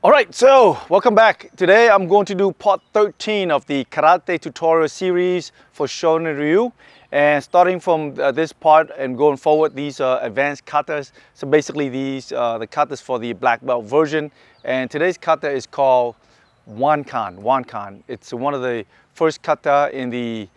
Alright, so welcome back. Today I'm going to do part 13 of the karate tutorial series for Shorin Ryu. And starting from this part and going forward, these are advanced katas. So basically these the katas for the black belt version. And today's kata is called Wankan. It's one of the first kata in the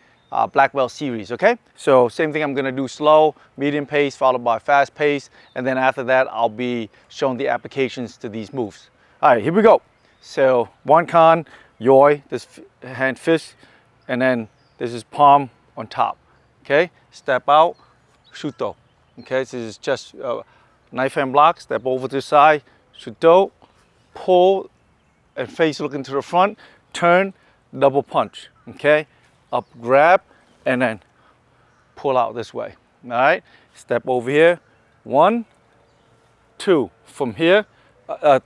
black belt series, okay? So same thing, I'm gonna do slow, medium pace, followed by fast pace. And then after that, I'll be showing the applications to these moves. All right, here we go. So Wankan, yoi, this hand fist, and then this is palm on top. Okay, step out, shuto. Okay, so this is just knife hand block, step over to the side, shuto, pull, and face looking to the front, turn, double punch. Okay, up grab, and then pull out this way. All right, step over here, 1, 2, from here,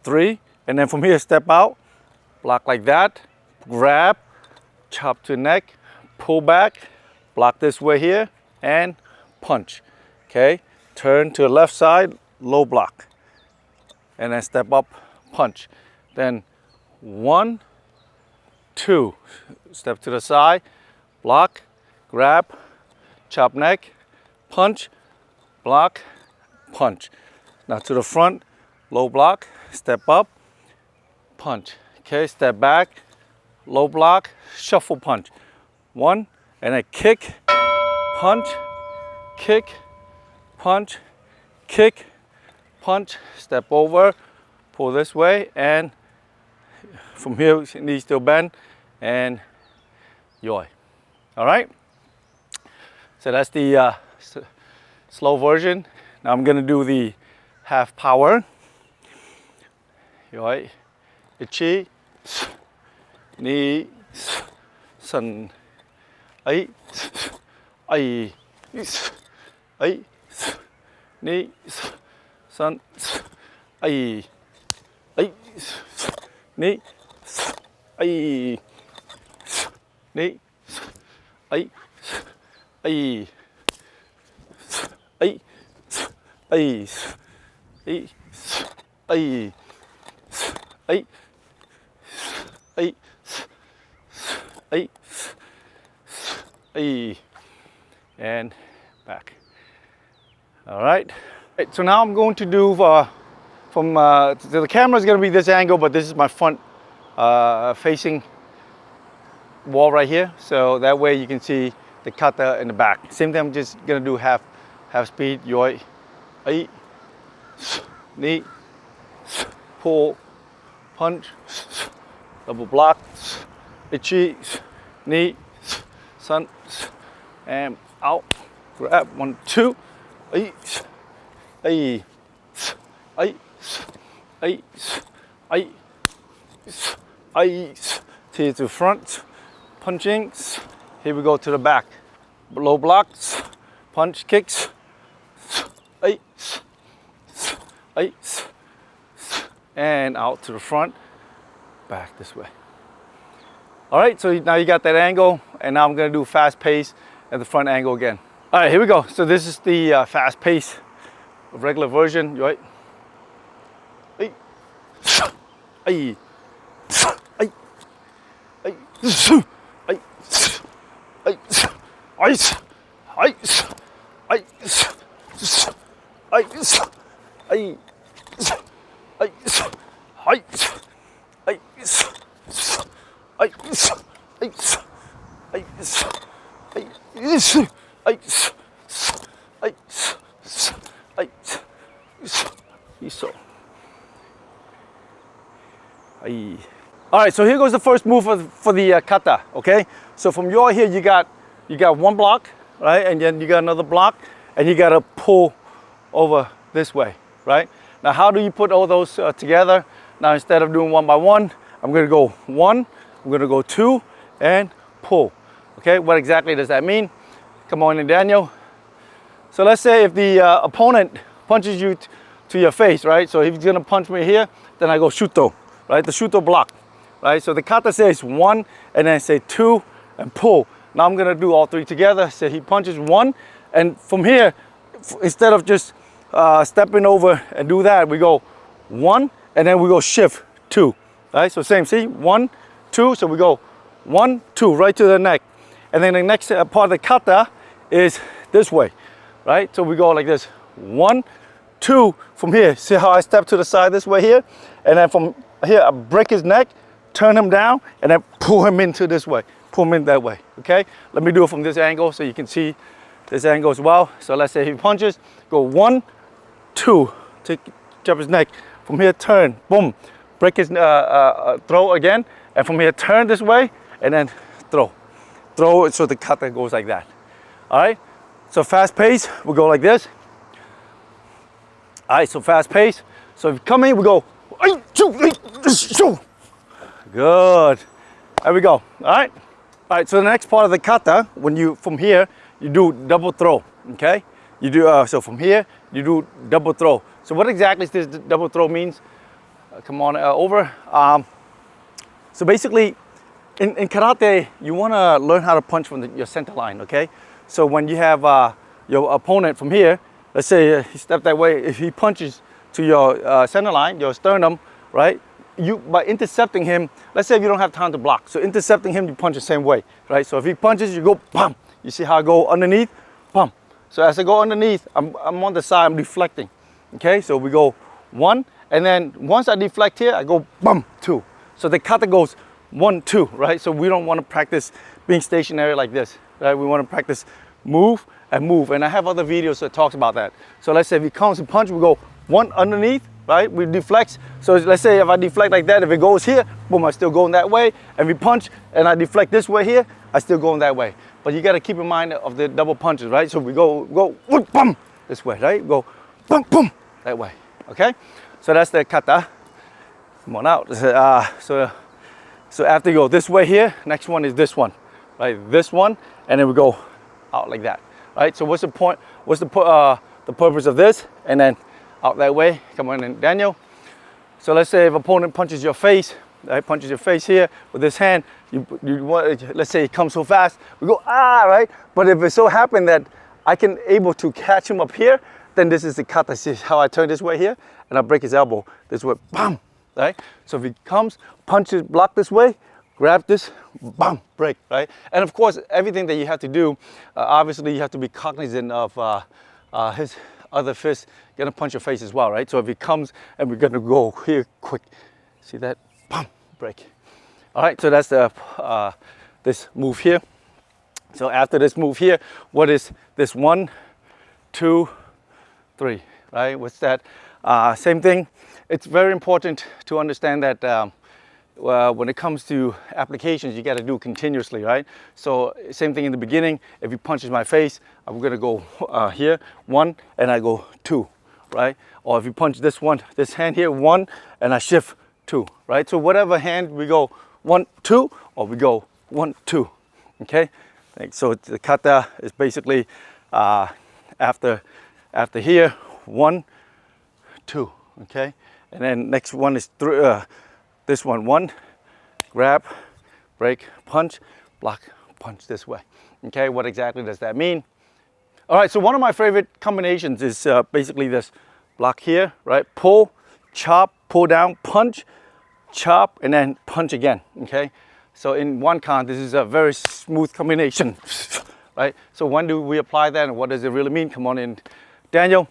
3, and then from here, step out, block like that, grab, chop to neck, pull back, block this way here, and punch. Okay, turn to the left side, low block, and then step up, punch. Then 1, 2, step to the side, block, grab, chop neck, punch, block, punch. Now to the front, low block, step up, punch. Okay, step back, low block, shuffle punch. 1, and then kick, punch, kick, punch, kick, punch, step over, pull this way, and from here, knees still bend, and yoi. All right? So that's the slow version. Now I'm gonna do the half power. Yoi. Ichi, ni, san, ai, ai, ai, ni, san, ai, ai, ni, ai, ni, ai, ai, ai, ai, ai, ai, ai. Ay, ay, ay, and back. All right. So now I'm going to do so the camera is going to be this angle, but this is my front facing wall right here. So that way you can see the kata in the back. Same thing. I'm just going to do half speed. Yoi, ay, ni, pull, punch. Double block, ichi, knee, sun, and out, grab, 1, 2, ay, ay, ay, ay, ay, ay, to the front, punching, here we go to the back, low blocks, punch, kicks, ay, ay, and out to the front, back this way. All right, so now you got that angle, and now I'm gonna do fast pace at the front angle again. All right, here we go. So this is the fast pace, regular version, right? Ay, ay, ay, ay, ay, ay, ay, ice, ice, ice, ice, ay, ay, ice. All right, so here goes the first move for the kata. Okay, so from your here you got 1 block, right, and then you got another block, and you got to pull over this way, right? Now how do you put all those together? Now instead of doing 1 by 1, I'm going to go 1, I'm going to go 2, and pull. Okay, what exactly does that mean? Come on in, Daniel. So let's say if the opponent punches you to your face, right? So if he's going to punch me here, then I go shuto, right? The shuto block, right? So the kata says 1, and then say 2, and pull. Now I'm going to do all 3 together. So he punches 1, and from here, instead of just stepping over and do that, we go 1, and then we go shift 2, right? So same, see, 1, 2, so we go 1, 2, right to the neck. And then the next part of the kata is this way, right? So we go like this, 1, 2, from here. See how I step to the side this way here? And then from here, I break his neck, turn him down, and then pull him into this way, pull him in that way, okay? Let me do it from this angle so you can see this angle as well. So let's say he punches, go 1, 2, take up his neck. From here, turn, boom, break his throw again, and from here, turn this way, and then throw. Throw it so the kata goes like that. All right, so fast pace, we'll go like this. All right, so fast pace. So if you come in, we go, good. There we go, all right? All right, so the next part of the kata, when you, from here, you do double throw, okay? You do, so from here, you do double throw. So what exactly does this double throw means? Come on over. So basically, in karate, you want to learn how to punch from your center line, okay? So when you have your opponent from here, let's say he stepped that way, if he punches to your center line, your sternum, right? You, by intercepting him, let's say if you don't have time to block, so intercepting him, you punch the same way, right? So if he punches, you go, bam. You see how I go underneath, bam. So as I go underneath, I'm on the side, I'm deflecting, okay? So we go 1, and then once I deflect here, I go, bam, 2. So the kata goes 1, 2, right? So we don't want to practice being stationary like this, right? We want to practice move and move. And I have other videos that talks about that. So let's say if he comes and punch, we go 1 underneath, right? We deflect. So let's say if I deflect like that, if it goes here, boom, I still going that way. And we punch and I deflect this way here, I still going that way. But you got to keep in mind of the double punches, right? So we go, boom, this way, right? Go, boom, boom, that way, okay? So that's the kata. Come on out. So after you go this way here, next one is this one, right? This one, and then we go out like that, right? So what's the point? What's the purpose of this? And then out that way. Come on in, Daniel. So let's say if opponent punches your face, right? Punches your face here with this hand. You want, let's say he comes so fast, we go right? But if it so happened that I can able to catch him up here, then this is the kata. See how I turn this way here, and I break his elbow this way, bam, right? So if he comes, punches, block this way, grab this, bam, break, right? And of course, everything that you have to do, obviously you have to be cognizant of his other fist gonna punch your face as well, right? So if he comes and we're gonna go here quick, see that, bam, break. All right, so that's the this move here. So after this move here, what is this? 1, 2, 3, right? What's that? Same thing. It's very important to understand that when it comes to applications, you got to do continuously, right? So same thing in the beginning. If he punches my face, I'm gonna go here 1, and I go 2, right? Or if you punch this one, this hand here 1, and I shift 2, right? So whatever hand we go 1, 2, or we go 1, 2, okay? So the kata is basically after here 1, 2, okay? And then next one is this one, 1, grab, break, punch, block, punch this way. Okay, what exactly does that mean? All right, so one of my favorite combinations is basically this block here, right? Pull, chop, pull down, punch, chop, and then punch again, okay? So in Wankan, this is a very smooth combination, right? So when do we apply that and what does it really mean? Come on in, Daniel.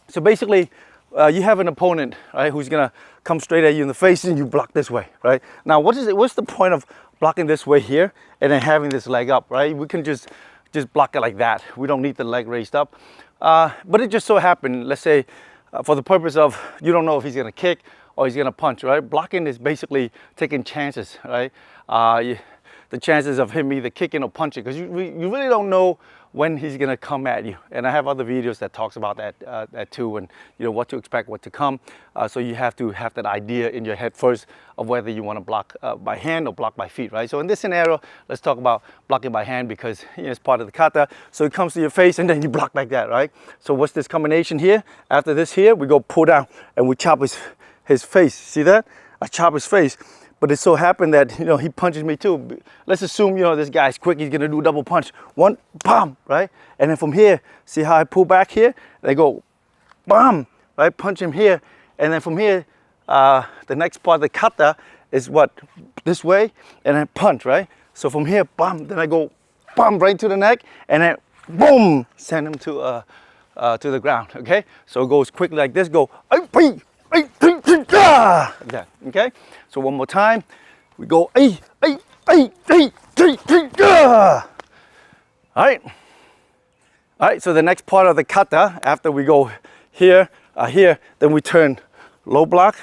So basically, you have an opponent, right, who's gonna come straight at you in the face and you block this way, right? Now, what's the point of blocking this way here and then having this leg up, right? We can just block it like that. We don't need the leg raised up. But it just so happened, let's say, for the purpose of, you don't know if he's gonna kick or he's gonna punch, right? Blocking is basically taking chances, right? The chances of him either kicking or punching, because you really don't know when he's gonna come at you. And I have other videos that talks about that too, and you know what to expect, what to come. So you have to have that idea in your head first of whether you want to block by hand or block by feet, right? So in this scenario, let's talk about blocking by hand because you know, it's part of the kata. So it comes to your face and then you block like that, right? So what's this combination here? After this here, we go pull down and we chop his face. See that? I chop his face. But it so happened that, you know, he punches me too. Let's assume, you know, this guy's quick. He's going to do a double punch. 1, bam, right? And then from here, see how I pull back here? They go, bam, right? Punch him here. And then from here, the next part, the kata, is what? This way, and then punch, right? So from here, bam, then I go, bam, right to the neck, and then boom, send him to the ground, okay? So it goes quickly like this, go, like that, okay? So one more time, we go, all right, so the next part of the kata, after we go here, then we turn low block,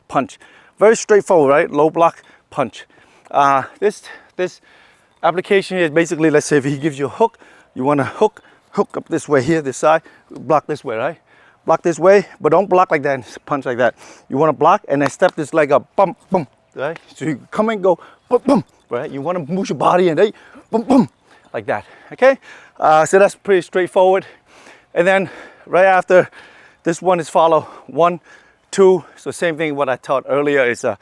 punch. Very straightforward, right? Low block, punch. This application here is basically, let's say if he gives you a hook, you want to hook up this way here, this side, block this way, right? Block this way, but don't block like that and punch like that. You want to block and then step this leg up, bump, boom, right? So you come and go, boom, boom, right? You want to move your body and hey, boom, boom, like that, okay? So that's pretty straightforward. And then right after, this one is follow 1, 2. So same thing what I taught earlier is a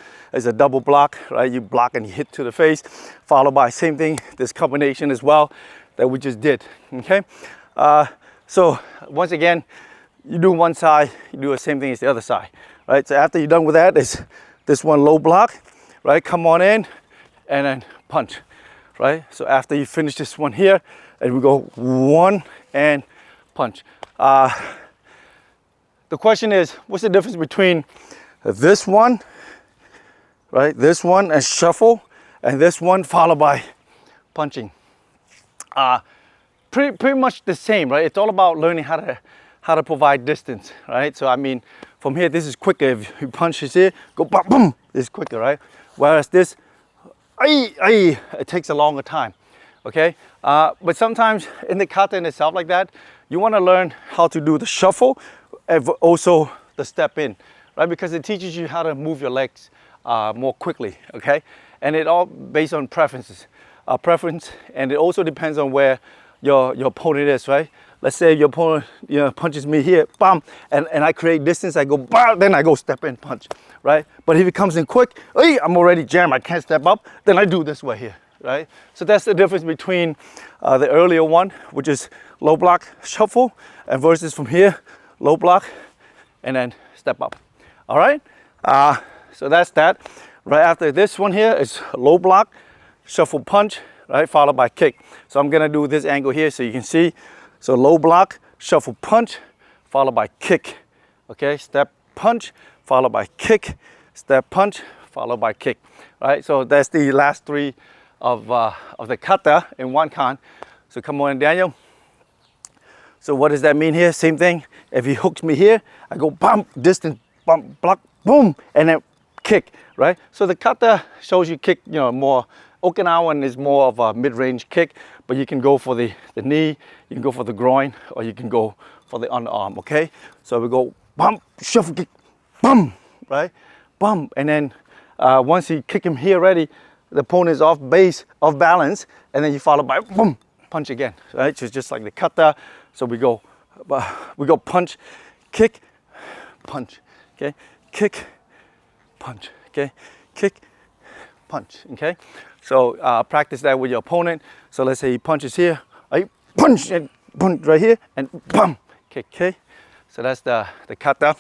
double block, right? You block and you hit to the face, followed by same thing, this combination as well that we just did, okay? So once again, you do one side, you do the same thing as the other side, right? So after you're done with that, is this one low block, right? Come on in and then punch, right? So after you finish this one here, and we go 1 and punch. The question is, what's the difference between this one, right? This one and shuffle, and this one followed by punching. Pretty much the same, right? It's all about learning how to provide distance, right? So I mean, from here, this is quicker. If you punch this here, go boom, boom, it's quicker, right? Whereas this, it takes a longer time, okay? But sometimes in the kata in itself like that, you want to learn how to do the shuffle and also the step in, right? Because it teaches you how to move your legs more quickly, okay? And it all based on preferences, and it also depends on where your opponent is, right? Let's say your opponent punches me here, bam, and I create distance, I go, bam, then I go step in, punch, right? But if it comes in quick, hey, I'm already jammed, I can't step up, then I do this way here, right? So that's the difference between the earlier one, which is low block shuffle, and versus from here, low block, and then step up, all right? So that's that. Right after this one here is low block, shuffle punch, right, followed by kick. So I'm gonna do this angle here so you can see. So low block, shuffle punch, followed by kick. Okay, step punch, followed by kick, step punch, followed by kick. Right, so that's the last 3 of the kata in Wankan. So come on, Daniel. So what does that mean here? Same thing. If he hooks me here, I go bump, distance, bump, block, boom, and then kick, right? So the kata shows you kick, more. Okinawan is more of a mid-range kick, but you can go for the knee, you can go for the groin, or you can go for the underarm, okay? So we go bump, shuffle kick, bum, right? Bum, and then once you kick him here already, the opponent is off base, off balance, and then you follow by boom, punch again, right? So it's just like the kata. So we go punch, kick, punch, okay? Kick, punch, okay? Kick, punch, okay? So practice that with your opponent. So let's say he punches here, I punch and punch right here, and bam, kick, okay? So that's the kata.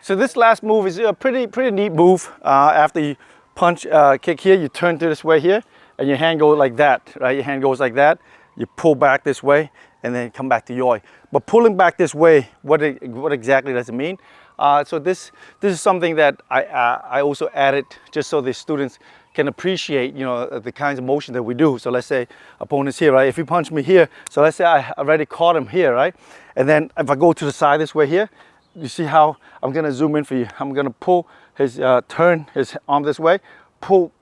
So this last move is a pretty neat move. After you punch, kick here, you turn to this way here, and your hand goes like that, right? Your hand goes like that. You pull back this way, and then come back to yoi. But pulling back this way, what exactly does it mean? So this is something that I also added just so the students can appreciate, the kinds of motion that we do. So let's say opponent's here, right? If he punch me here, so let's say I already caught him here, right? And then if I go to the side this way here, you see how I'm gonna zoom in for you. I'm gonna pull his, turn his arm this way, pull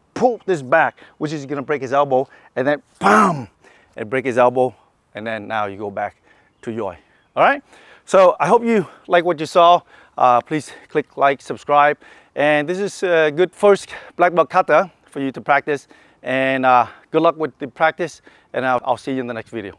this back, which is gonna break his elbow, and then bam, and break his elbow, and then now you go back to yoi. All right? So I hope you like what you saw. Please click like, subscribe. And this is a good first black belt kata for you to practice. And good luck with the practice. And I'll see you in the next video.